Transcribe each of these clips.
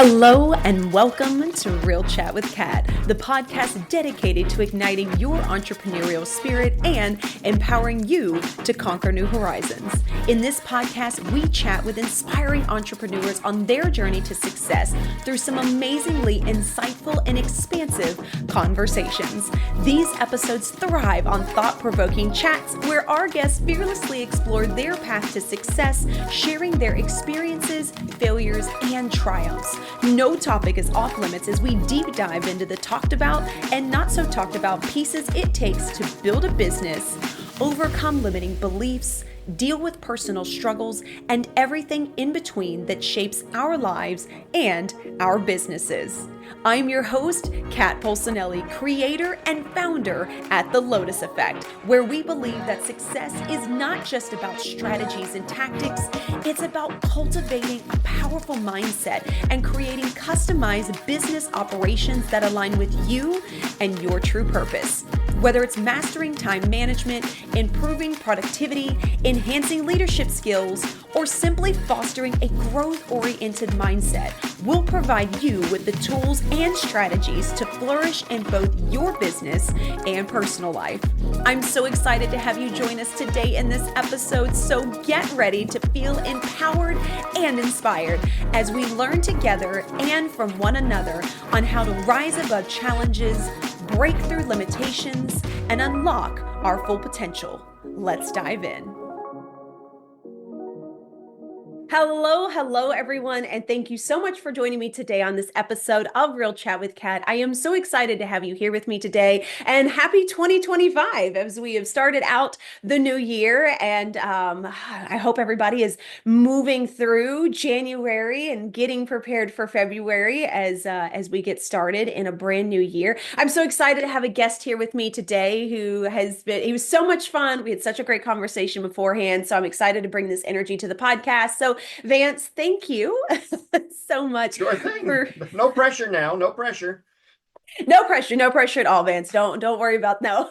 Hello and welcome to Real Chat with Kat, the podcast dedicated to igniting your entrepreneurial spirit and empowering you to conquer new horizons. In this podcast, we chat with inspiring entrepreneurs on their journey to success through some amazingly insightful and expansive conversations. These episodes thrive on thought-provoking chats where our guests fearlessly explore their path to success, sharing their experiences, failures, and triumphs. No topic is off limits as we deep dive into the talked about and not so talked about pieces it takes to build a business, overcome limiting beliefs, deal with personal struggles, and everything in between that shapes our lives and our businesses. I'm your host, Kat Polsinelli, creator and founder at The Lotus Effect, where we believe that success is not just about strategies and tactics, it's about cultivating a powerful mindset and creating customized business operations that align with you and your true purpose. Whether it's mastering time management, improving productivity, enhancing leadership skills, or simply fostering a growth-oriented mindset, we'll provide you with the tools and strategies to flourish in both your business and personal life. I'm so excited to have you join us today in this episode, so get ready to feel empowered and inspired as we learn together and from one another on how to rise above challenges, break through limitations, and unlock our full potential. Let's dive in. Hello, everyone, and thank you so much for joining me today on this episode of Real Chat with Kat. I am so excited to have you here with me today, and happy 2025 as we have started out the new year, and I hope everybody is moving through January and getting prepared for February as we get started in a brand new year. I'm so excited to have a guest here with me today he was so much fun. We had such a great conversation beforehand, so I'm excited to bring this energy to the podcast. So Vance, thank you so much. Sure thing. No pressure now. No pressure. No pressure at all, Vance. Don't worry about no.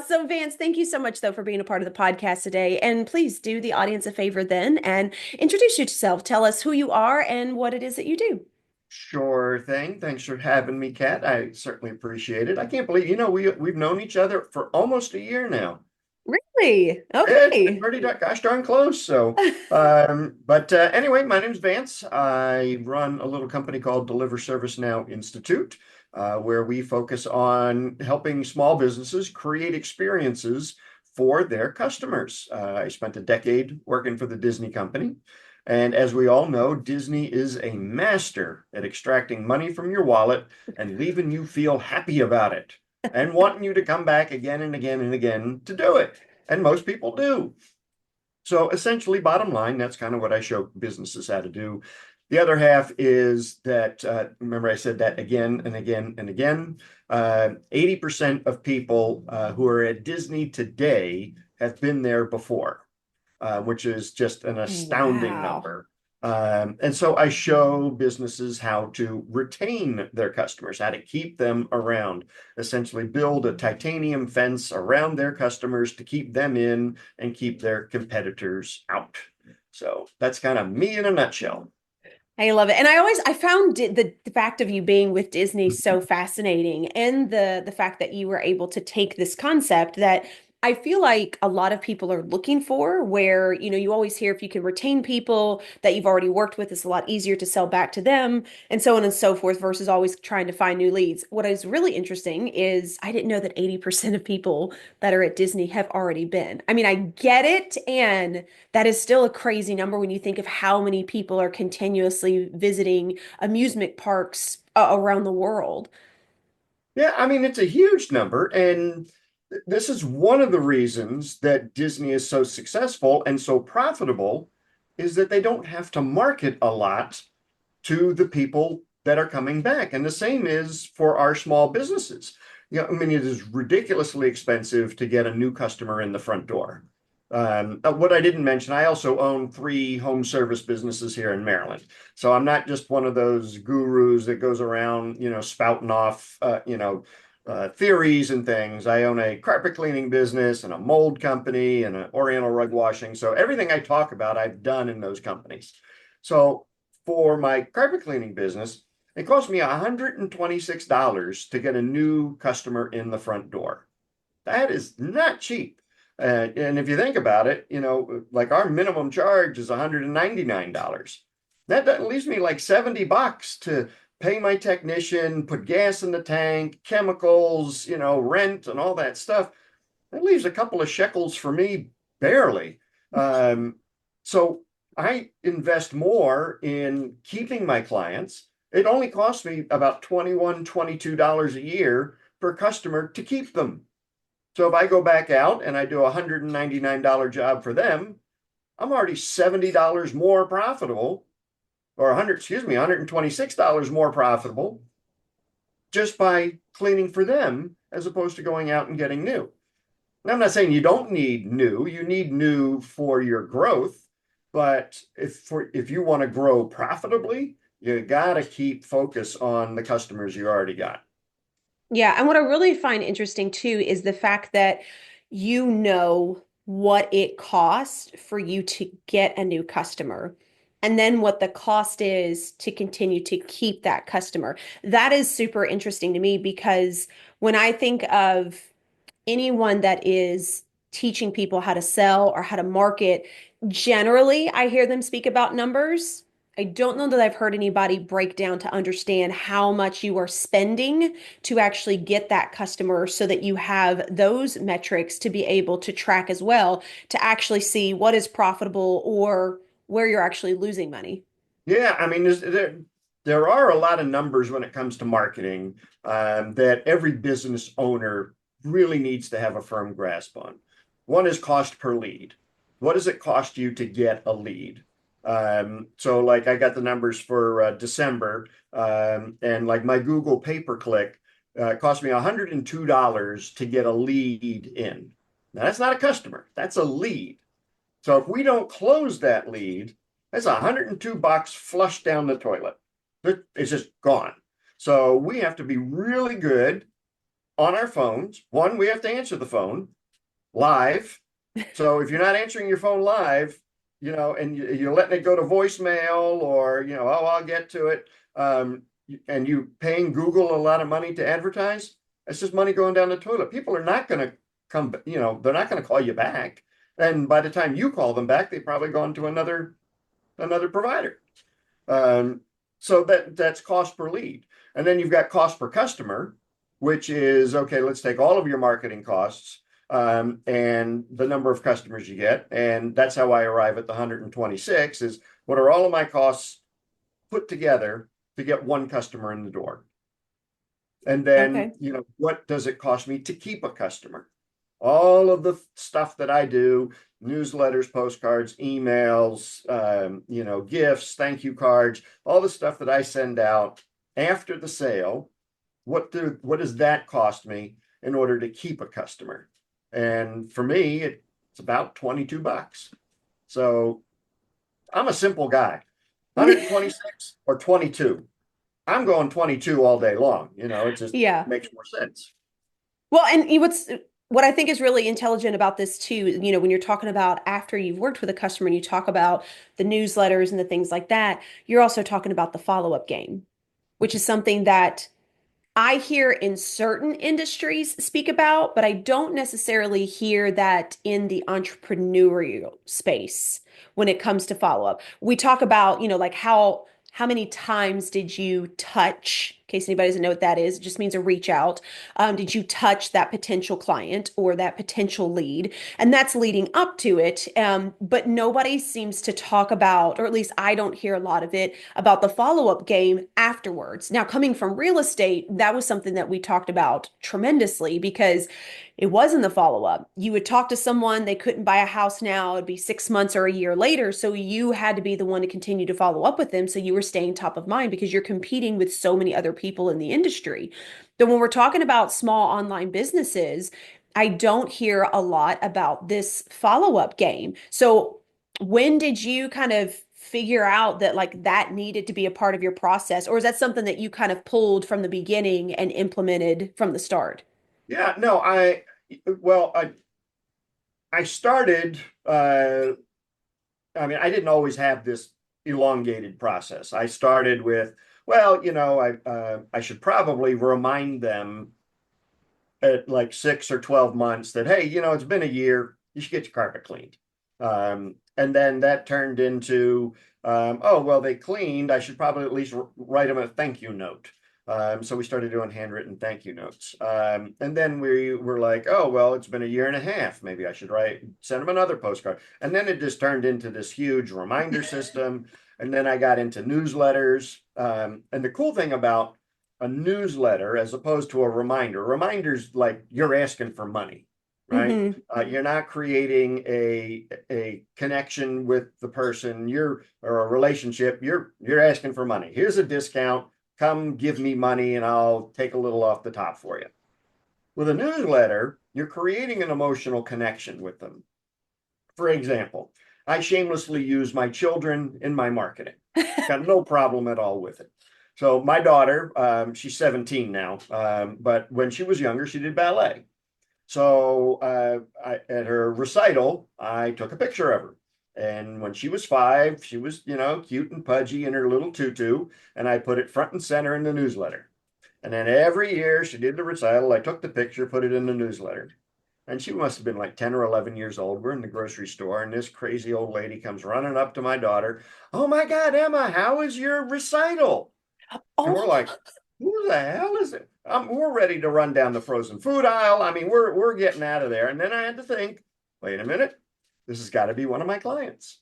So Vance, thank you so much though for being a part of the podcast today. And please do the audience a favor then and introduce yourself. Tell us who you are and what it is that you do. Sure thing. Thanks for having me, Kat. I certainly appreciate it. I can't believe, we've known each other for almost a year now. Really? It's been Okay. pretty gosh darn close. So, but anyway, my name's Vance. I run a little company called Deliver Service Now Institute, where we focus on helping small businesses create experiences for their customers. I spent a decade working for the Disney company. And as we all know, Disney is a master at extracting money from your wallet and leaving you feel happy about it and wanting you to come back again and again and again to do it. And most people do. So essentially, bottom line, that's kind of what I show businesses how to do. The other half is that, remember I said that again and again and again, 80% of people who are at Disney today have been there before, which is just an astounding Wow. number. And so I show businesses how to retain their customers, how to keep them around, essentially build a titanium fence around their customers to keep them in and keep their competitors out. So that's kind of me in a nutshell. I love it. And I found the fact of you being with Disney so fascinating, and the fact that you were able to take this concept that I feel like a lot of people are looking for, where, you always hear if you can retain people that you've already worked with, it's a lot easier to sell back to them and so on and so forth versus always trying to find new leads. What is really interesting is I didn't know that 80% of people that are at Disney have already been. I mean, I get it, and that is still a crazy number when you think of how many people are continuously visiting amusement parks around the world. Yeah, I mean, it's a huge number. And this is one of the reasons that Disney is so successful and so profitable is that they don't have to market a lot to the people that are coming back. And the same is for our small businesses. I mean, it is ridiculously expensive to get a new customer in the front door. What I didn't mention, I also own 3 home service businesses here in Maryland. So I'm not just one of those gurus that goes around, spouting off, theories and things. I own a carpet cleaning business and a mold company and an oriental rug washing. So everything I talk about, I've done in those companies. So for my carpet cleaning business, it cost me $126 to get a new customer in the front door. That is not cheap. And if you think about it, like our minimum charge is $199. That leaves me like $70 to pay my technician, put gas in the tank, chemicals, rent and all that stuff. That leaves a couple of shekels for me, barely. Um, so I invest more in keeping my clients. It only costs me about $21, $22 a year per customer to keep them. So if I go back out and I do a $199 job for them, I'm already $70 more profitable, or $126 more profitable just by cleaning for them as opposed to going out and getting new. And I'm not saying you don't need new, you need new for your growth, but if you want to grow profitably, you got to keep focus on the customers you already got. Yeah, and what I really find interesting too is the fact that you know what it costs for you to get a new customer, and then what the cost is to continue to keep that customer. That is super interesting to me because when I think of anyone that is teaching people how to sell or how to market, generally I hear them speak about numbers. I don't know that I've heard anybody break down to understand how much you are spending to actually get that customer so that you have those metrics to be able to track as well, to actually see what is profitable or where you're actually losing money. Yeah, I mean, there are a lot of numbers when it comes to marketing that every business owner really needs to have a firm grasp on. One is cost per lead. What does it cost you to get a lead? So, like, I got the numbers for December, and like my Google pay-per-click cost me $102 to get a lead in. Now, that's not a customer, that's a lead. So if we don't close that lead, that's $102 flushed down the toilet. It's just gone. So we have to be really good on our phones. One, we have to answer the phone live. So if you're not answering your phone live, and you're letting it go to voicemail or, oh, I'll get to it. And you paying Google a lot of money to advertise, it's just money going down the toilet. People are not going to come, they're not going to call you back. And by the time you call them back, they've probably gone to another provider. Um, so that's cost per lead. And then you've got cost per customer, which is, okay, let's take all of your marketing costs and the number of customers you get. And that's how I arrive at the 126 is what are all of my costs put together to get one customer in the door? And then, Okay. what does it cost me to keep a customer? All of the stuff that I do, newsletters, postcards, emails, gifts, thank you cards, all the stuff that I send out after the sale, what does that cost me in order to keep a customer? And for me, it's about $22. So I'm a simple guy. 126 or 22. I'm going 22 all day long. It just Yeah. makes more sense. Well, and what I think is really intelligent about this too, when you're talking about after you've worked with a customer and you talk about the newsletters and the things like that, you're also talking about the follow-up game, which is something that I hear in certain industries speak about, but I don't necessarily hear that in the entrepreneurial space when it comes to follow-up. We talk about, like how many times did you touch, in case anybody doesn't know what that is, it just means a reach out. Did you touch that potential client or that potential lead? And that's leading up to it. But nobody seems to talk about, or at least I don't hear a lot of it, about the follow-up game afterwards. Now, coming from real estate, that was something that we talked about tremendously because it wasn't the follow-up. You would talk to someone, they couldn't buy a house now, it'd be 6 months or a year later. So you had to be the one to continue to follow up with them. So you were staying top of mind because you're competing with so many other people in the industry. But when we're talking about small online businesses, I don't hear a lot about this follow-up game. So when did you kind of figure out that like that needed to be a part of your process, or is that something that you kind of pulled from the beginning and implemented from the start? Yeah, no, well, I started, I mean, I didn't always have this elongated process. I started with, well, I should probably remind them at like 6 or 12 months that, hey, it's been a year, you should get your carpet cleaned. And then that turned into, oh, well, they cleaned, I should probably at least write them a thank you note. So we started doing handwritten thank you notes. And then we were like, oh, well, it's been a year and a half. Maybe I should send them another postcard. And then it just turned into this huge reminder system. And then I got into newsletters. And the cool thing about a newsletter as opposed to a reminder, like you're asking for money, right? Mm-hmm. You're not creating a connection with the person or a relationship. You're asking for money. Here's a discount. Come give me money and I'll take a little off the top for you. With a newsletter, you're creating an emotional connection with them. For example, I shamelessly use my children in my marketing. Got no problem at all with it. So my daughter, she's 17 now, but when she was younger, she did ballet. So at her recital, I took a picture of her. And when she was 5, she was, cute and pudgy in her little tutu, and I put it front and center in the newsletter. And then every year she did the recital, I took the picture, put it in the newsletter. And she must have been like 10 or 11 years old. We're in the grocery store, and this crazy old lady comes running up to my daughter. Oh my God, Emma, how is your recital? And we're Oh, like, who the hell is it? We're ready to run down the frozen food aisle. I mean, we're getting out of there. And then I had to think, wait a minute, this has got to be one of my clients.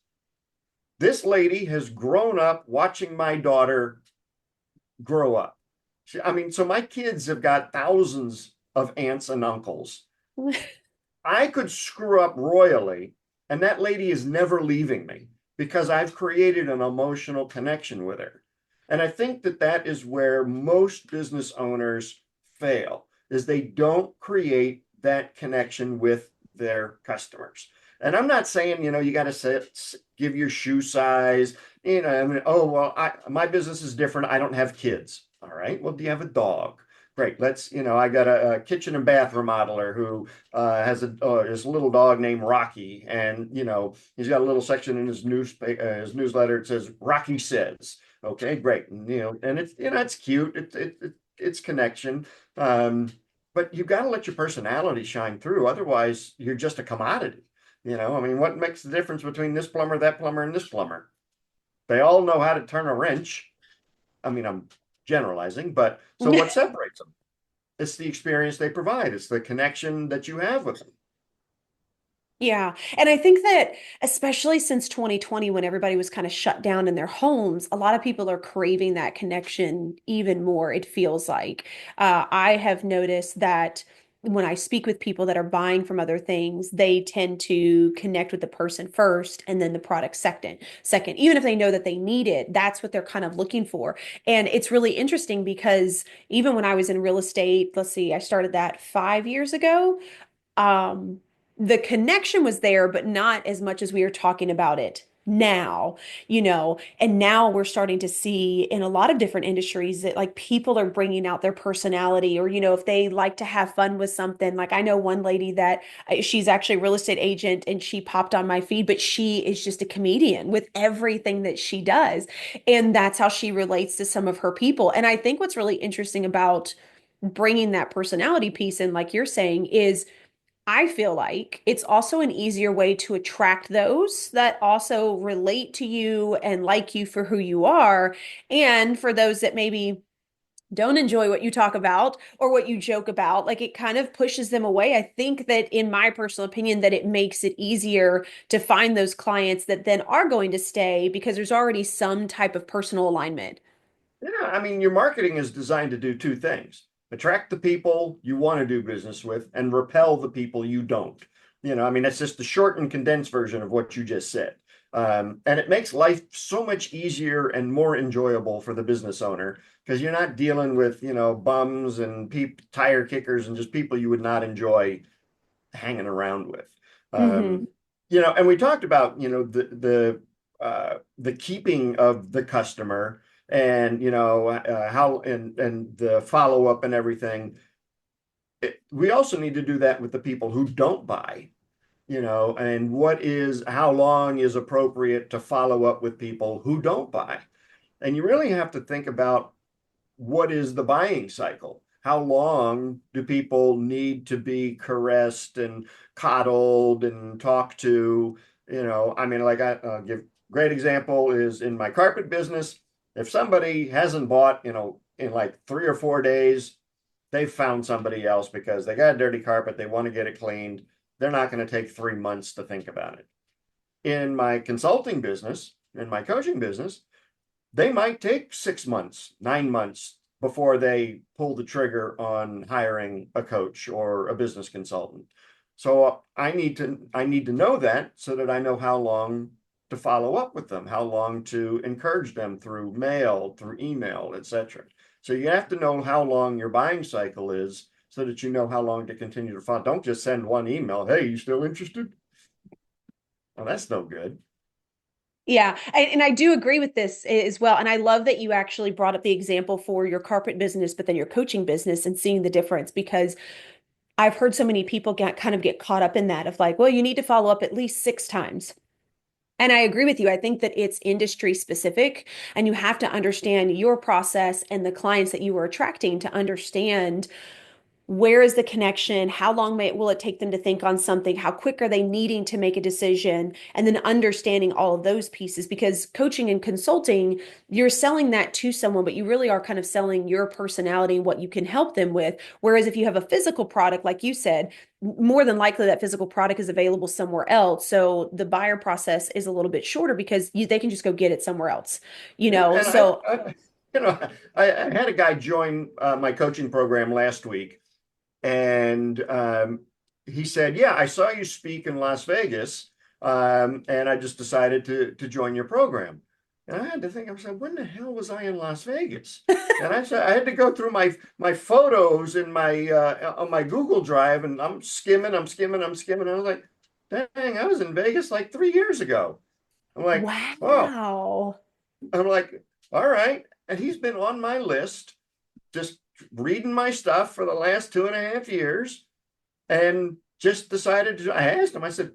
This lady has grown up watching my daughter grow up. So my kids have got thousands of aunts and uncles. I could screw up royally, and that lady is never leaving me because I've created an emotional connection with her. And I think that is where most business owners fail, is they don't create that connection with their customers. And I'm not saying, you got to give your shoe size, oh, well, my business is different. I don't have kids. All right. Well, do you have a dog? Great. I got a kitchen and bath remodeler who has his little dog named Rocky. And, he's got a little section in his newsletter. It says, Rocky says. Okay, great. And it's cute. It's connection. But you got to let your personality shine through. Otherwise, you're just a commodity. What makes the difference between this plumber, that plumber, and this plumber? They all know how to turn a wrench. I'm generalizing, but so what separates them? It's the experience they provide. It's the connection that you have with them. Yeah. And I think that especially since 2020, when everybody was kind of shut down in their homes, a lot of people are craving that connection even more, it feels like. I have noticed that when I speak with people that are buying from other things, they tend to connect with the person first and then the product second. Second, even if they know that they need it, that's what they're kind of looking for. And it's really interesting because even when I was in real estate, let's see, I started that 5 years ago. um the connection was there, but not as much as we are talking about it now, and now we're starting to see in a lot of different industries that like people are bringing out their personality, or if they like to have fun with something. Like I know one lady that she's actually a real estate agent, and she popped on my feed, but she is just a comedian with everything that she does, and that's how she relates to some of her people. And I think what's really interesting about bringing that personality piece in, like you're saying, is I feel like it's also an easier way to attract those that also relate to you and like you for who you are. And for those that maybe don't enjoy what you talk about or what you joke about, like it kind of pushes them away. I think that, in my personal opinion, that it makes it easier to find those clients that then are going to stay because there's already some type of personal alignment. Yeah, your marketing is designed to do two things: attract the people you want to do business with and repel the people you don't. It's just the short and condensed version of what you just said. And it makes life so much easier and more enjoyable for the business owner because you're not dealing with, bums and tire kickers and just people you would not enjoy hanging around with. Hmm. And we talked about, the keeping of the customer and how and the follow up and everything. We also need to do that with the people who don't buy. and how long is appropriate to follow up with people who don't buy. And you really have to think about what is the buying cycle? How long do people need to be caressed and coddled and talked to? I mean, like I'll give great example is in my carpet business. If somebody hasn't bought, in like 3 or 4 days, they've found somebody else because they got a dirty carpet, they want to get it cleaned. They're not going to take 3 months to think about it. In my consulting business, in my coaching business, they might take 6 months, 9 months before they pull the trigger on hiring a coach or a business consultant. So I need to know that so that I know how long to follow up with them, how long to encourage them through mail, through email, etc. So you have to know how long your buying cycle is so that you know how long to continue to follow. Don't just send one email, hey, you still interested? Well, that's no good. Yeah, and I do agree with this as well. And I love that you actually brought up the example for your carpet business, but then your coaching business and seeing the difference because I've heard so many people get caught up in that of like, well, you need to follow up at least 6 times. And I agree with you. I think that it's industry specific, and you have to understand your process and the clients that you are attracting to understand where is the connection, how long will it take them to think on something, how quick are they needing to make a decision, and then understanding all of those pieces. Because coaching and consulting, you're selling that to someone, but you really are kind of selling your personality and what you can help them with. Whereas if you have a physical product, like you said, more than likely that physical product is available somewhere else, so the buyer process is a little bit shorter because they can just go get it somewhere else, Yeah, and so you know, I had a guy join my coaching program last week, and he said, "Yeah, I saw you speak in Las Vegas, and I just decided to join your program." And I had to think, I said, "When the hell was I in Las Vegas?" And I said, I had to go through my photos in my on my Google Drive, and I'm skimming, I'm skimming, I'm skimming. I was like, "Dang, I was in Vegas like 3 years ago." I'm like, "Oh." wow. I'm like, "All right." And he's been on my list, just reading my stuff for the last 2.5 years, and just decided to. I asked him, I said,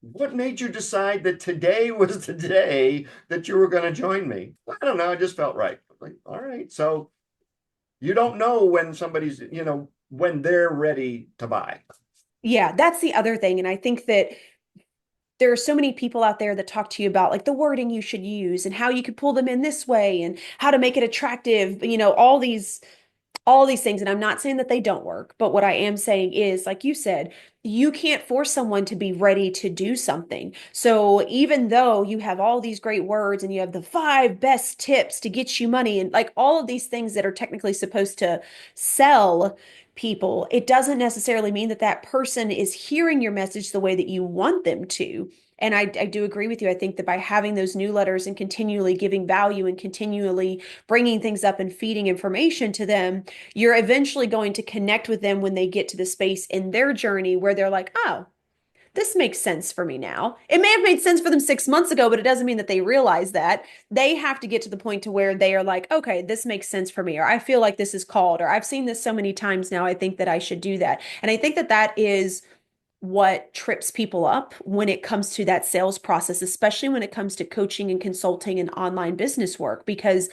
"What made you decide that today was the day that you were going to join me?" "I don't know. I just felt right." I was like, "All right." So you don't know when somebody's, when they're ready to buy. Yeah, that's the other thing. And I think that there are so many people out there that talk to you about like the wording you should use and how you could pull them in this way and how to make it attractive, all these things. And I'm not saying that they don't work, but what I am saying is, like you said, you can't force someone to be ready to do something. So even though you have all these great words and you have the 5 best tips to get you money and like all of these things that are technically supposed to sell people, it doesn't necessarily mean that that person is hearing your message the way that you want them to. And I do agree with you. I think that by having those newsletters and continually giving value and continually bringing things up and feeding information to them, you're eventually going to connect with them when they get to the space in their journey where they're like, oh, this makes sense for me now. It may have made sense for them 6 months ago, but it doesn't mean that they realize that. They have to get to the point to where they are like, okay, this makes sense for me, or I feel like this is called, or I've seen this so many times now, I think that I should do that. And I think that that is what trips people up when it comes to that sales process, especially when it comes to coaching and consulting and online business work, because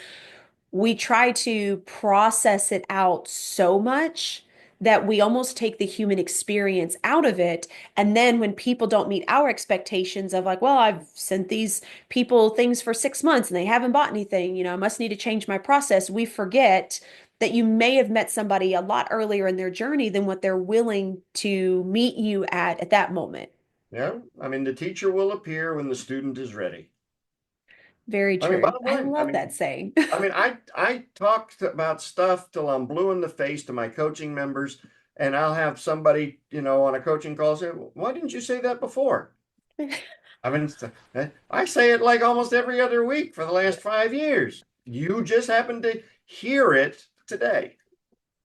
we try to process it out so much that we almost take the human experience out of it. And then when people don't meet our expectations of like, well, I've sent these people things for 6 months and they haven't bought anything, I must need to change my process. We forget that you may have met somebody a lot earlier in their journey than what they're willing to meet you at that moment. Yeah. I mean, the teacher will appear when the student is ready. Very I mean, true. bottom I line, I love that mean, saying. I mean, I talk about stuff till I'm blue in the face to my coaching members, and I'll have somebody, on a coaching call say, "Why didn't you say that before?" I mean, I say it like almost every other week for the last 5 years. You just happen to hear it today.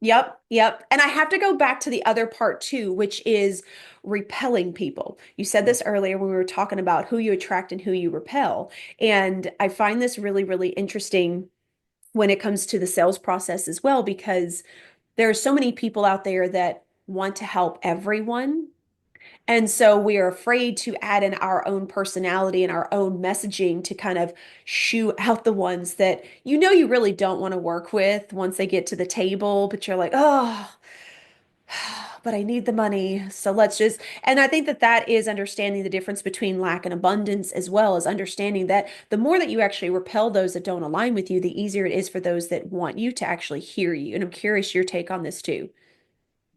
Yep, yep. And I have to go back to the other part too, which is repelling people. You said this earlier when we were talking about who you attract and who you repel. And I find this really, really interesting when it comes to the sales process as well, because there are so many people out there that want to help everyone And so we are afraid to add in our own personality and our own messaging to kind of shoo out the ones that you really don't want to work with once they get to the table, but you're like, oh, but I need the money. So let's just, and I think that that is understanding the difference between lack and abundance, as well as understanding that the more that you actually repel those that don't align with you, the easier it is for those that want you to actually hear you. And I'm curious your take on this too.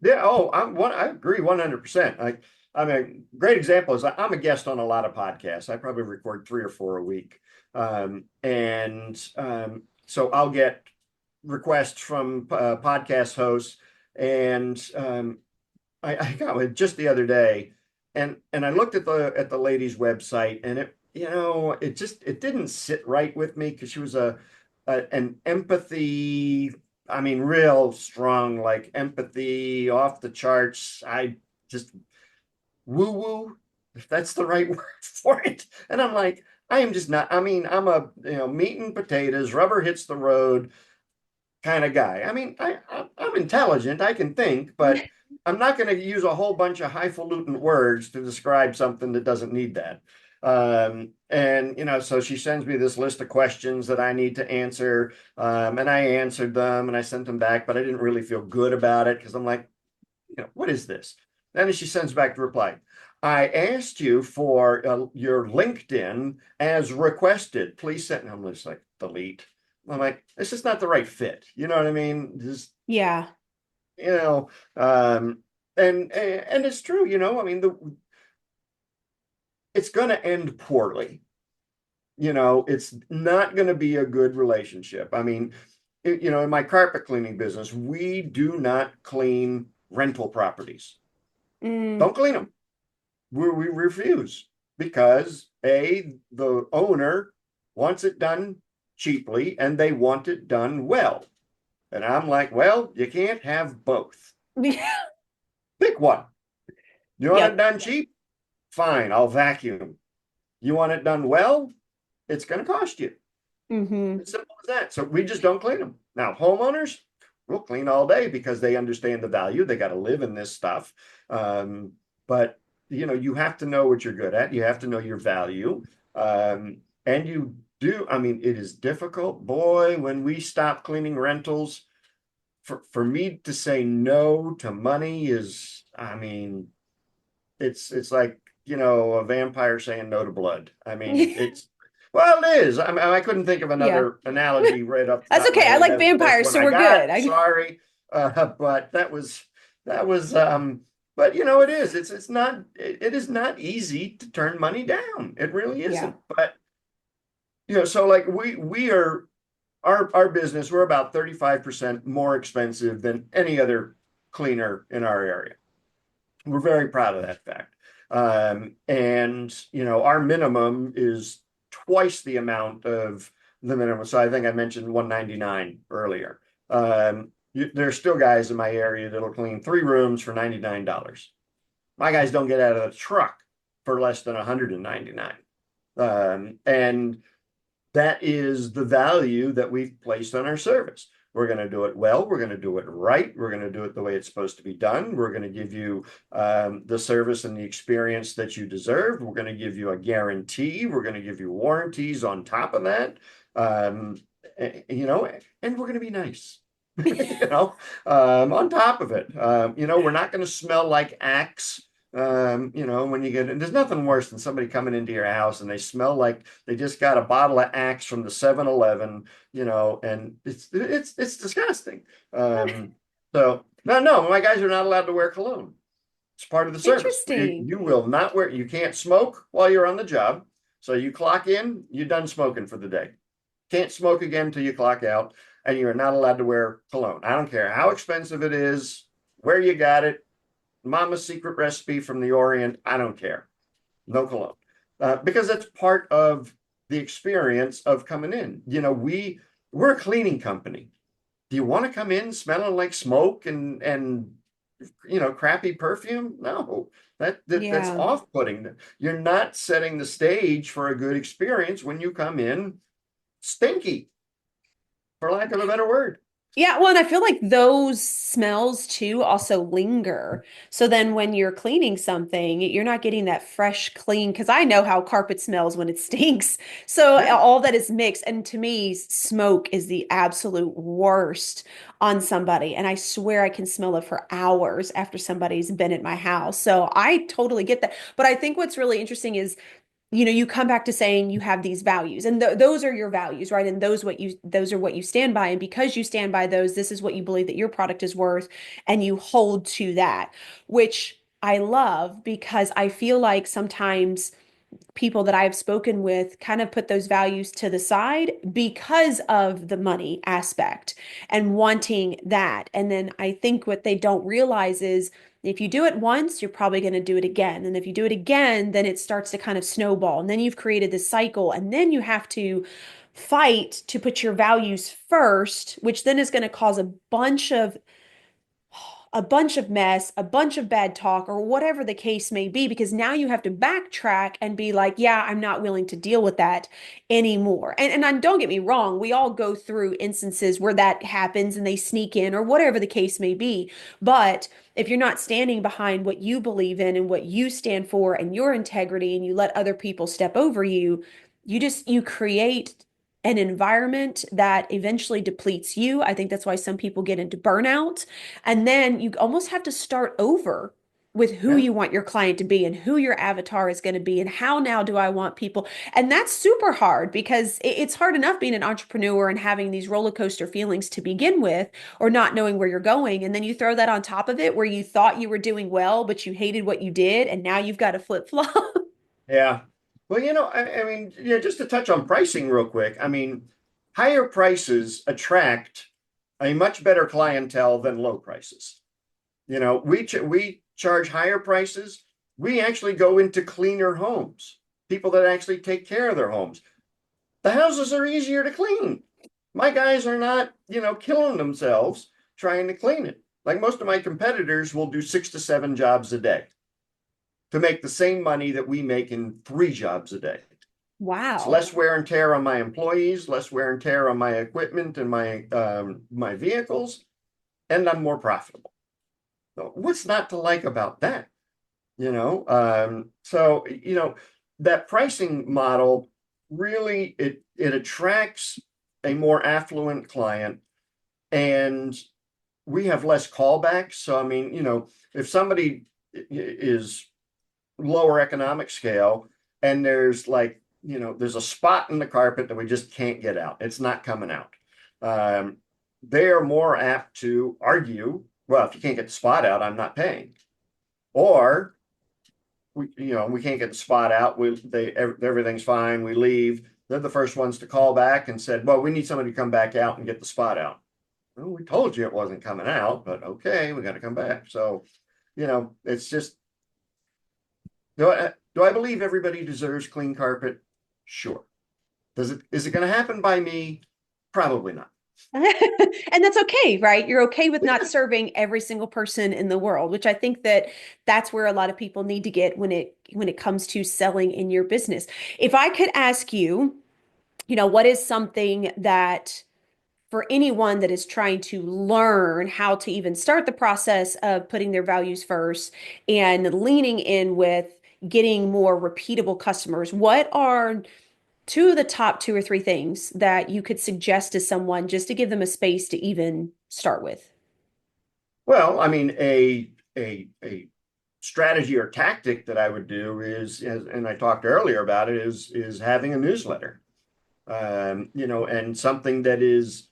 Yeah, I agree 100%. I mean, great example is I'm a guest on a lot of podcasts. I probably record 3 or 4 a week. So I'll get requests from podcast hosts, and I got it just the other day, and I looked at the lady's website, and it didn't sit right with me because she was an empathy, I mean, real strong, like empathy off the charts. I just woo woo, if that's the right word for it. And I'm like, I am just not. I mean, I'm a meat and potatoes, rubber hits the road kind of guy. I mean, I'm intelligent, I can think, but I'm not going to use a whole bunch of highfalutin words to describe something that doesn't need that. So she sends me this list of questions that I need to answer, and I answered them and I sent them back, but I didn't really feel good about it because I'm like, what is this? Then she sends back the reply. I asked you for your LinkedIn as requested. Please send. I'm just like, delete. I'm like, this is not the right fit. You know what I mean? Just, Yeah. you know, um, and it's true, I mean, it's going to end poorly. It's not going to be a good relationship. I mean, in my carpet cleaning business, we do not clean rental properties. Mm. Don't clean them. We refuse because the owner wants it done cheaply and they want it done well. And I'm like, well, you can't have both. Pick one. You want it Yep. done cheap? Fine, I'll vacuum. You want it done well? It's going to cost you. Hmm. It's simple as that. So we just don't clean them. Now, homeowners will clean all day because they understand the value. They got to live in this stuff. But you have to know what you're good at. You have to know your value. And you do. I mean, it is difficult, boy, when we stop cleaning rentals. For me to say no to money is, I mean, it's like, a vampire saying no to blood. I mean, well, it is. I mean, I couldn't think of Yeah. another analogy right off the That's top of my okay. I head. like That was the best vampires, one so I we're good. got. Sorry. But that was but it is. It is not easy to turn money down. It really Yeah. isn't. But so like we are our business, we're about 35% more expensive than any other cleaner in our area. We're very proud of that fact. Our minimum is twice the amount of the minimum. So I think I mentioned 199 earlier. There's still guys in my area that'll clean 3 rooms for $99. My guys don't get out of the truck for less than 199. And that is the value that we've placed on our service. We're going to do it well. We're going to do it right. We're going to do it the way it's supposed to be done. We're going to give you the service and the experience that you deserve. We're going to give you a guarantee. We're going to give you warranties on top of that. And we're going to be nice. On top of it, we're not going to smell like Axe. When you get, and there's nothing worse than somebody coming into your house and they smell like they just got a bottle of Axe from the 7-Eleven, and it's disgusting. So no, my guys are not allowed to wear cologne. It's part of the service. Interesting. You will not wear, you can't smoke while you're on the job. So you clock in, you're done smoking for the day. Can't smoke again until you clock out, and you are not allowed to wear cologne. I don't care how expensive it is, where you got it, Mama's secret recipe from the Orient. I don't care. No cologne. Because that's part of the experience of coming in. We're a cleaning company. Do you want to come in smelling like smoke and crappy perfume? No, that's Yeah. off-putting. You're not setting the stage for a good experience when you come in stinky, for lack of a better word. Yeah, well, and I feel like those smells too also linger. So then when you're cleaning something, you're not getting that fresh, clean, because I know how carpet smells when it stinks. So Yeah. all that is mixed. And to me, smoke is the absolute worst on somebody. And I swear I can smell it for hours after somebody's been at my house. So I totally get that. But I think what's really interesting is you come back to saying you have these values and those are your values, right? And those are what you stand by. And because you stand by those, this is what you believe that your product is worth, and you hold to that, which I love because I feel like sometimes people that I've spoken with kind of put those values to the side because of the money aspect and wanting that. And then I think what they don't realize is if you do it once, you're probably going to do it again. And if you do it again, then it starts to kind of snowball. And then you've created this cycle. And then you have to fight to put your values first, which then is going to cause a bunch of mess, a bunch of bad talk, or whatever the case may be, because now you have to backtrack and be like, yeah, I'm not willing to deal with that anymore. And don't get me wrong, we all go through instances where that happens and they sneak in or whatever the case may be. But if you're not standing behind what you believe in and what you stand for and your integrity and you let other people step over you, you create an environment that eventually depletes you. I think that's why some people get into burnout, and then you almost have to start over with who Yeah. you want your client to be and who your avatar is going to be and how now do I want people. And that's super hard because it's hard enough being an entrepreneur and having these roller coaster feelings to begin with, or not knowing where you're going. And then you throw that on top of it where you thought you were doing well, but you hated what you did. And now you've got to flip flop. Yeah. Well, I mean, just to touch on pricing real quick. I mean, higher prices attract a much better clientele than low prices. We charge higher prices. We actually go into cleaner homes, people that actually take care of their homes. The houses are easier to clean. My guys are not, killing themselves trying to clean it. Like most of my competitors will do 6 to 7 jobs a day to make the same money that we make in 3 jobs a day. It's Wow. less wear and tear on my employees, less wear and tear on my equipment and my vehicles, and I'm more profitable. So what's not to like about that? So that pricing model really it attracts a more affluent client, and we have less callbacks. So I mean, if somebody is lower economic scale and there's a spot in the carpet that we just can't get out, it's not coming out. They are more apt to argue, well, if you can't get the spot out, I'm not paying. Or we can't get the spot out. Everything's fine. We leave. They're the first ones to call back and said, well, we need somebody to come back out and get the spot out. Well, we told you it wasn't coming out, but okay, we got to come back. So, it's just, do I believe everybody deserves clean carpet? Sure. Is it going to happen by me? Probably not. And that's okay, right? You're okay with not Yeah. serving every single person in the world, which I think that that's where a lot of people need to get when it comes to selling in your business. If I could ask you, what is something that for anyone that is trying to learn how to even start the process of putting their values first and leaning in with getting more repeatable customers, what are two of the top two or three things that you could suggest to someone just to give them a space to even start with? Well, I mean, a strategy or tactic that I would do and I talked earlier about it, is having a newsletter. And something that is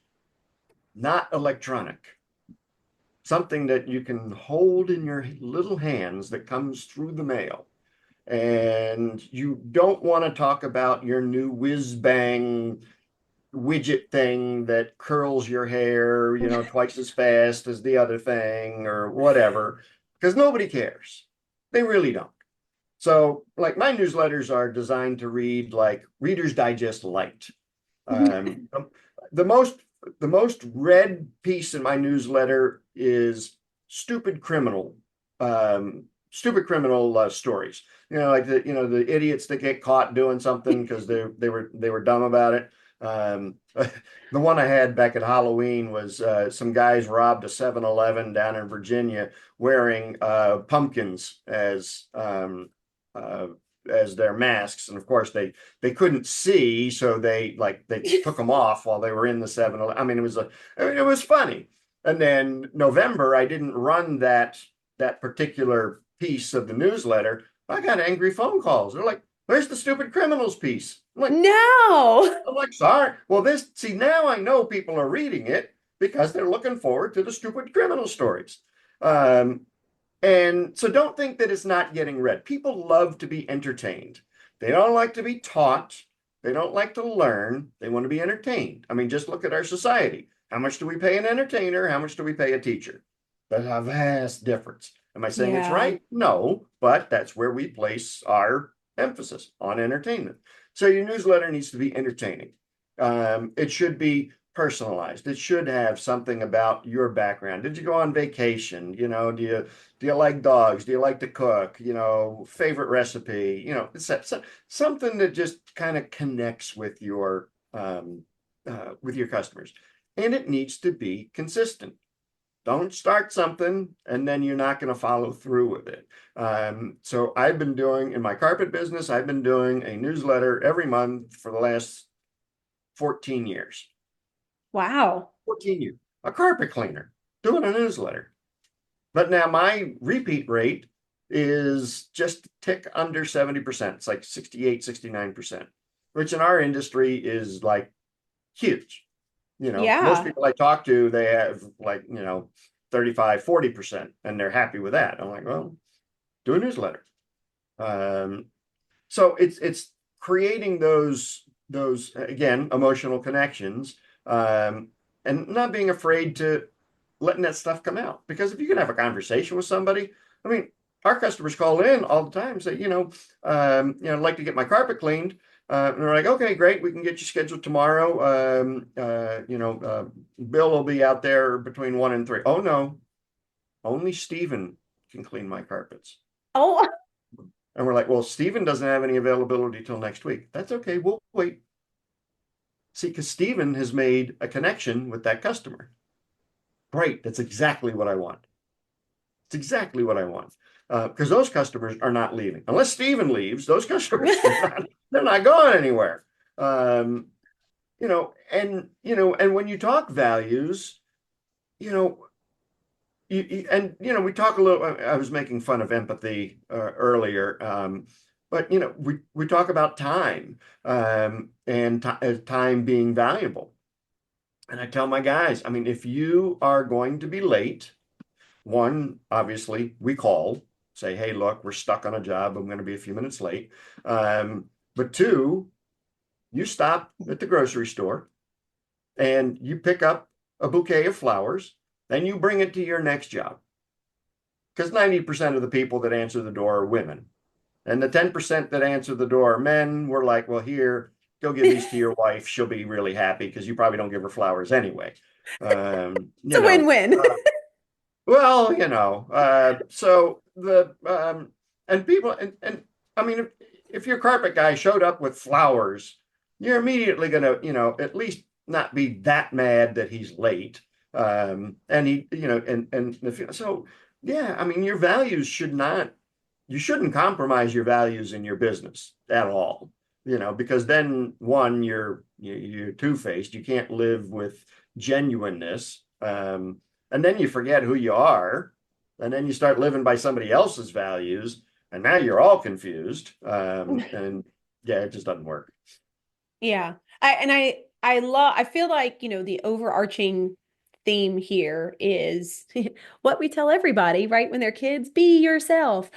not electronic, something that you can hold in your little hands that comes through the mail. And you don't want to talk about your new whiz bang widget thing that curls your hair, twice as fast as the other thing or whatever, because nobody cares. They really don't. So, like, my newsletters are designed to read like Reader's Digest light. Um, the most the most read piece in my newsletter is stupid criminal stories. Like the idiots that get caught doing something because they were dumb about it. The one I had back at Halloween was some guys robbed a 7-Eleven down in Virginia wearing pumpkins uh, as their masks, and of course they couldn't see, so they took them off while they were in the 7-Eleven. I mean, it was funny. And then November, I didn't run that particular piece of the newsletter. I got angry phone calls. They're like, "Where's the stupid criminals piece?" No. I'm like, sorry. Well, see, now I know people are reading it because they're looking forward to the stupid criminal stories. Um, and so don't think that it's not getting read. People love to be entertained. They don't like to be taught. They don't like to learn. They want to be entertained. I mean, just look at our society. How much do we pay an entertainer? How much do we pay a teacher? There's a vast difference. Am I saying it's Yeah. right? No, but that's where we place our emphasis on entertainment. So your newsletter needs to be entertaining. It should be personalized. It should have something about your background. Did you go on vacation? Do you like dogs? Do you like to cook? Favorite recipe? Something that just kind of connects with your customers. And it needs to be consistent. Don't start something and then you're not going to follow through with it. So I've been doing in my carpet business, I've been doing a newsletter every month for the last 14 years. Wow. 14 years. A carpet cleaner doing a newsletter. But now my repeat rate is just a tick under 70%. It's like 68, 69%, which in our industry is like huge. Most Yeah. people I talk to, they have like, 35, 40%, and they're happy with that. I'm like, well, do a newsletter. Um, so it's creating those again, emotional connections, and not being afraid to letting that stuff come out. Because if you can have a conversation with somebody, I mean, our customers call in all the time and say, I'd like to get my carpet cleaned. And we're like, okay, great, we can get you scheduled tomorrow. Bill will be out there between 1 and 3. Oh no, only Stephen can clean my carpets. Oh, And we're like, well, Stephen doesn't have any availability till next week. That's okay, we'll wait. See, because Stephen has made a connection with that customer. Great, that's exactly what I want. It's exactly what I want. Because those customers are not leaving. Unless Stephen leaves, those customers they're not going anywhere. And when you talk values, you know, we talk a little. I was making fun of empathy earlier, but we talk about time, and time being valuable. And I tell my guys, I mean, if you are going to be late, one, obviously, we call, say, hey, look, we're stuck on a job. I'm going to be a few minutes late. But two, you stop at the grocery store and you pick up a bouquet of flowers and you bring it to your next job. Because 90% of the people that answer the door are women. And the 10% that answer the door are men. We're like, well, here, go give these to your wife. She'll be really happy because you probably don't give her flowers anyway. Um, it's you a know, win-win. uh, well, so and people, and I mean, if your carpet guy showed up with flowers, you're immediately gonna, at least not be that mad that he's late. And he, and so, yeah, I mean, your values you shouldn't compromise your values in your business at all, because then one, you're two-faced. You can't live with genuineness. And then you forget who you are, and then you start living by somebody else's values, and now you're all confused. And yeah, it just doesn't work. Yeah. I feel like, the overarching theme here is what we tell everybody, right? When they're kids, be yourself.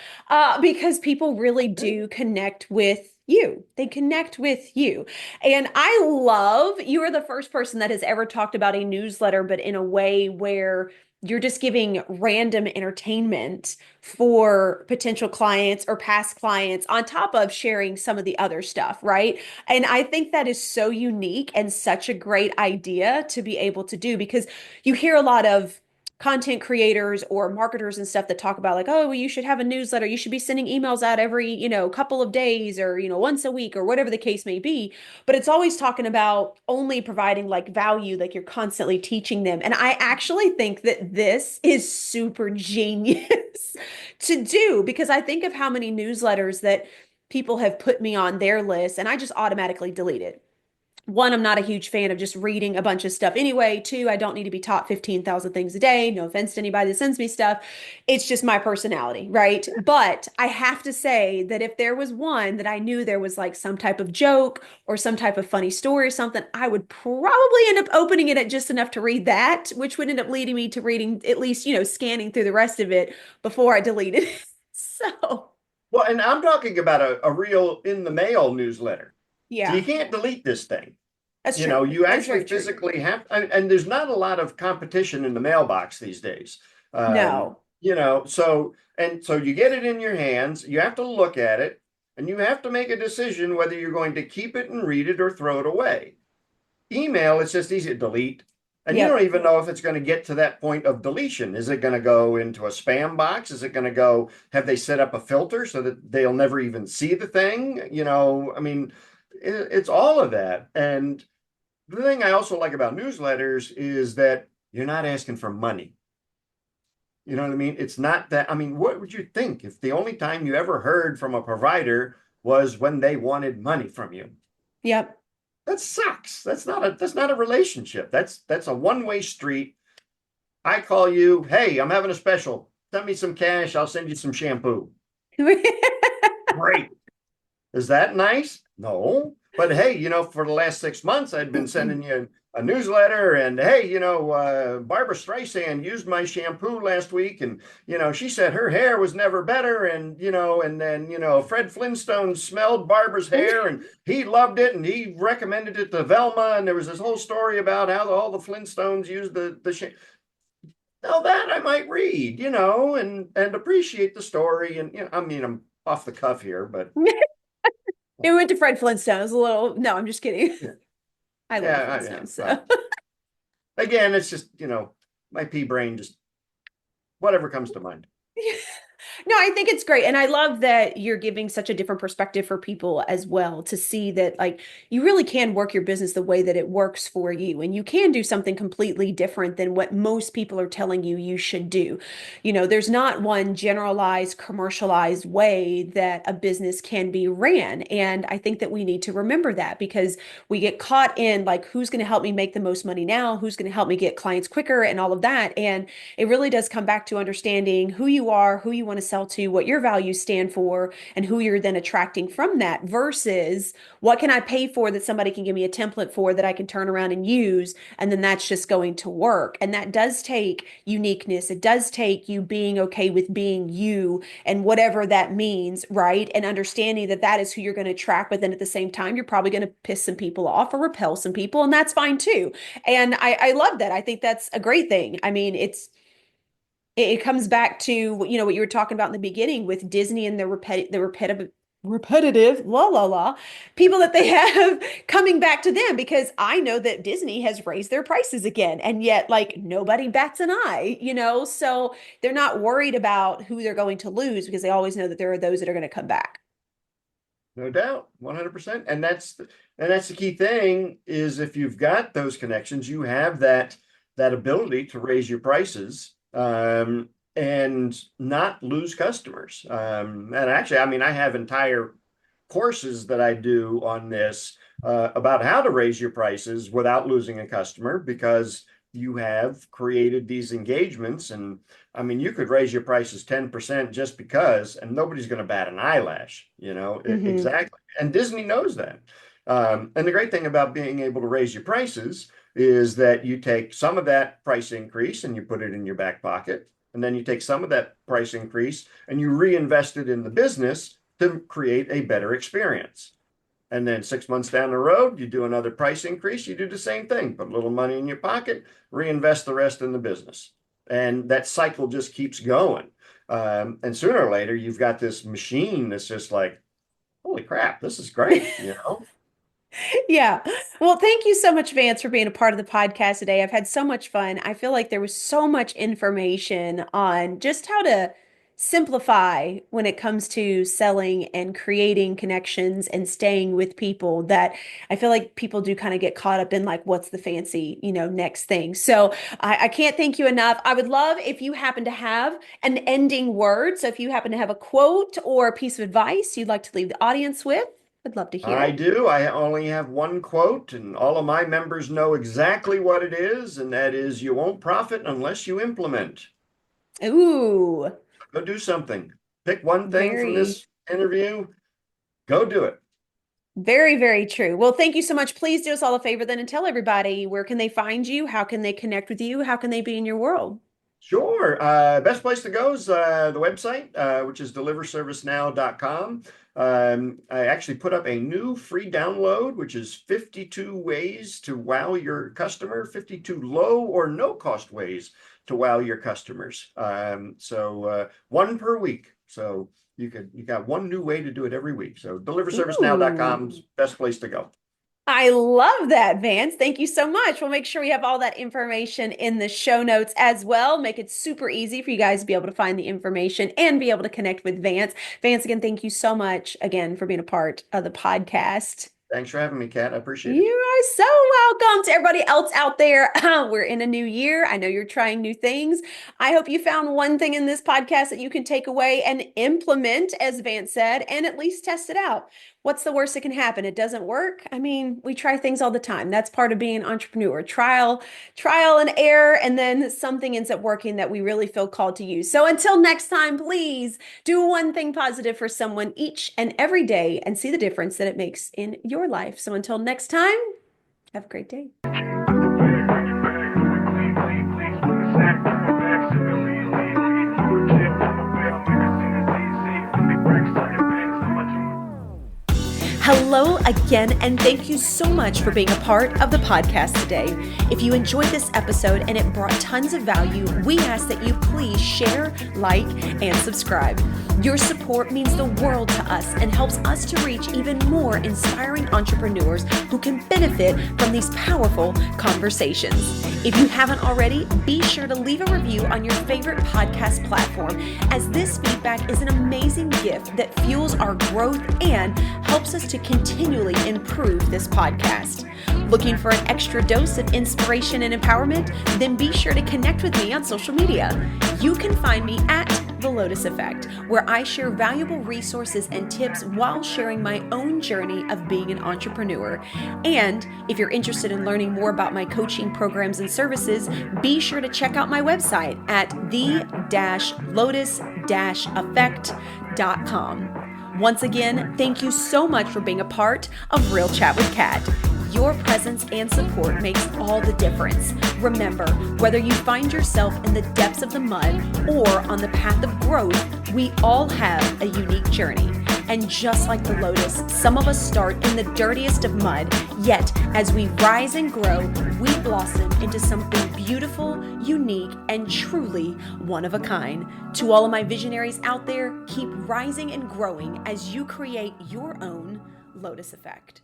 Because people really do connect with you. They connect with you. And I love you are the first person that has ever talked about a newsletter, but in a way where you're just giving random entertainment for potential clients or past clients on top of sharing some of the other stuff, right? And I think that is so unique and such a great idea to be able to do because you hear a lot of content creators or marketers and stuff that talk about like, oh, well, you should have a newsletter. You should be sending emails out every, couple of days or, once a week or whatever the case may be. But it's always talking about only providing like value, like you're constantly teaching them. And I actually think that this is super genius to do because I think of how many newsletters that people have put me on their list and I just automatically delete it. One, I'm not a huge fan of just reading a bunch of stuff anyway. Two, I don't need to be taught 15,000 things a day. No offense to anybody that sends me stuff. It's just my personality, right? But I have to say that if there was one that I knew there was like some type of joke or some type of funny story or something, I would probably end up opening it at just enough to read that, which would end up leading me to reading at least, scanning through the rest of it before I deleted it. So, Well, and I'm talking about a real in the mail newsletter. So you yeah, can't delete this thing. that's true. You That is actually very true. physically have, and there's not a lot of competition in the mailbox these days. No. So you get it in your hands, you have to look at it, and you have to make a decision whether you're going to keep it and read it or throw it away. Email, it's just easy to delete. And you don't Yep. even know if it's going to get to that point of deletion. Is it going to go into a spam box? Is it going to go, have they set up a filter so that they'll never even see the thing? I mean, it's all of that. And the thing I also like about newsletters is that you're not asking for money. You know what I mean? It's not that, I mean, what would you think if the only time you ever heard from a provider was when they wanted money from you? Yep. That sucks. That's not a relationship. That's a one-way street. I call you, hey, I'm having a special. Send me some cash, I'll send you some shampoo. Great. Is that nice? No. But hey, for the last 6 months, I'd been sending you a newsletter and hey, Barbara Streisand used my shampoo last week and, she said her hair was never better. And then, Fred Flintstone smelled Barbara's hair and he loved it and he recommended it to Velma. And there was this whole story about how all the Flintstones used the shampoo. Now that I might read, and appreciate the story. And, I mean, I'm off the cuff here, but It went to Fred Flintstone. It was a little, no, I'm just kidding. yeah. I love the Yeah. Flintstones. So. Well, again, it's just, my pea brain just whatever comes to mind. No, I think it's great. And I love that you're giving such a different perspective for people as well to see that, like, you really can work your business the way that it works for you. And you can do something completely different than what most people are telling you you should do. There's not one generalized, commercialized way that a business can be ran. And I think that we need to remember that because we get caught in, like, who's going to help me make the most money now? Who's going to help me get clients quicker and all of that. And it really does come back to understanding who you are, who you want to sell to, what your values stand for, and who you're then attracting from that versus what can I pay for that somebody can give me a template for that I can turn around and use, and then that's just going to work. And that does take uniqueness. It does take you being okay with being you and whatever that means, right? And understanding that that is who you're going to attract, but then at the same time, you're probably going to piss some people off or repel some people, and that's fine too. And I love that. I think that's a great thing. I mean, it comes back to what you were talking about in the beginning with Disney and the repetitive la la la people that they have coming back to them because I know that Disney has raised their prices again and yet like nobody bats an eye, so they're not worried about who they're going to lose because they always know that there are those that are going to come back. No doubt, 100%. And that's the key thing is if you've got those connections, you have that ability to raise your prices and not lose customers. And actually, I mean, I have entire courses that I do on this about how to raise your prices without losing a customer because you have created these engagements. And I mean, you could raise your prices 10% just because, and nobody's going to bat an eyelash, Mm-hmm. exactly. And Disney knows that. And the great thing about being able to raise your prices is that you take some of that price increase and you put it in your back pocket. And then you take some of that price increase and you reinvest it in the business to create a better experience. And then 6 months down the road, you do another price increase, you do the same thing, put a little money in your pocket, reinvest the rest in the business. And that cycle just keeps going. And sooner or later, you've got this machine that's just like, holy crap, this is great, Yeah. Well, thank you so much, Vance, for being a part of the podcast today. I've had so much fun. I feel like there was so much information on just how to simplify when it comes to selling and creating connections and staying with people that I feel like people do kind of get caught up in like, what's the fancy, next thing. So I can't thank you enough. I would love if you happen to have an ending word. So if you happen to have a quote or a piece of advice you'd like to leave the audience with, I'd love to hear I it. do. I only have one quote, and all of my members know exactly what it is, and that is you won't profit unless you implement. Ooh, Go do something. Pick one thing from very, this interview, go do it. very, very true. Well, thank you so much. Please do us all a favor then and tell everybody where can they find you? How can they connect with you? How can they be in your world? Sure. Best place to go is the website, which is deliverservicenow.com. I actually put up a new free download, which is 52 ways to wow your customer, 52 low or no cost ways to wow your customers. One per week. So you got one new way to do it every week. So deliverservicenow.com is Ooh. best place to go. I love that, Vance. Thank you so much. We'll make sure we have all that information in the show notes as well. Make it super easy for you guys to be able to find the information and be able to connect with Vance. Vance, again, thank you so much again for being a part of the podcast. Thanks for having me, Kat. I appreciate You it. are so welcome to everybody else out there. We're in a new year. I know you're trying new things. I hope you found one thing in this podcast that you can take away and implement, as Vance said, and at least test it out. What's the worst that can happen? It doesn't work. I mean, we try things all the time. That's part of being an entrepreneur. Trial and error, and then something ends up working that we really feel called to use. So until next time, please do one thing positive for someone each and every day and see the difference that it makes in your life. So until next time, have a great day. Hello again, and thank you so much for being a part of the podcast today. If you enjoyed this episode and it brought tons of value, we ask that you please share, like, and subscribe. Your support means the world to us and helps us to reach even more inspiring entrepreneurs who can benefit from these powerful conversations. If you haven't already, be sure to leave a review on your favorite podcast platform, as this feedback is an amazing gift that fuels our growth and helps us to continually improve this podcast. Looking for an extra dose of inspiration and empowerment? Then be sure to connect with me on social media. You can find me at The Lotus Effect, where I share valuable resources and tips while sharing my own journey of being an entrepreneur. And if you're interested in learning more about my coaching programs and services, be sure to check out my website at the-lotus-effect.com. Once again, thank you so much for being a part of Real Chat with Kat. Your presence and support makes all the difference. Remember, whether you find yourself in the depths of the mud or on the path of growth, we all have a unique journey. And just like the lotus, some of us start in the dirtiest of mud, yet as we rise and grow, we blossom into something beautiful, unique, and truly one of a kind. To all of my visionaries out there, keep rising and growing as you create your own Lotus Effect.